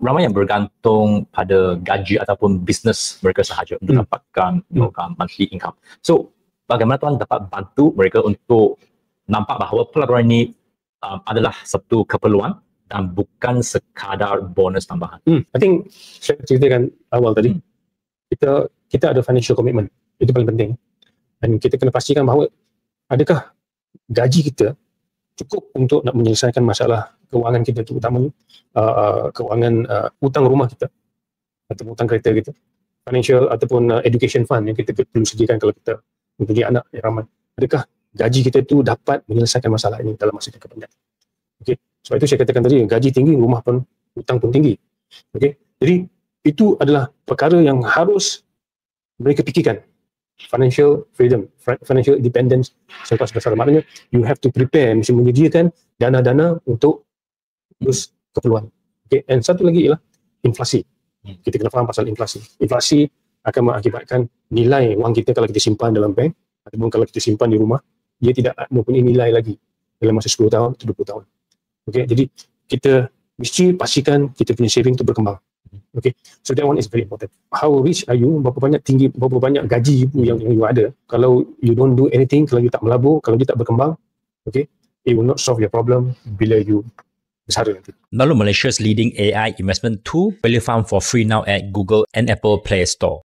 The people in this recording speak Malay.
ramai yang bergantung pada gaji ataupun bisnes mereka sahaja untuk dapatkan monthly income. So, bagaimana tuan dapat bantu mereka untuk nampak bahawa pelaburan ini adalah satu keperluan dan bukan sekadar bonus tambahan? I think saya ceritakan awal tadi, kita ada financial commitment. Itu paling penting. Dan kita kena pastikan bahawa adakah gaji kita cukup untuk nak menyelesaikan masalah kewangan kita, terutamanya kewangan hutang rumah kita atau hutang kereta kita, financial ataupun education fund yang kita perlu sediakan kalau kita mempunyai anak yang ramai. Adakah gaji kita tu dapat menyelesaikan masalah ini dalam masa jangka panjang? Okey, sebab itu saya katakan tadi, gaji tinggi, rumah pun, hutang pun tinggi. Okey, jadi itu adalah perkara yang harus mereka fikirkan. Financial freedom, financial independence selepas besar. Maknanya you have to prepare, mesti menyediakan dana-dana untuk terus keperluan. Okay. And satu lagi ialah inflasi. Kita kena faham pasal inflasi. Inflasi akan mengakibatkan nilai wang kita kalau kita simpan dalam bank ataupun kalau kita simpan di rumah, dia tidak mempunyai nilai lagi dalam masa 10 tahun atau 20 tahun. Okay. Jadi kita mesti pastikan kita punya saving itu berkembang. Okay, so that one is very important. How rich are you? Berapa banyak gaji yang you ada? Kalau you don't do anything, kalau you tak melabur, kalau you tak berkembang, okay, it will not solve your problem bila you besar nanti. Lalu Malaysia's leading AI investment tool will you found for free now at Google and Apple Play Store.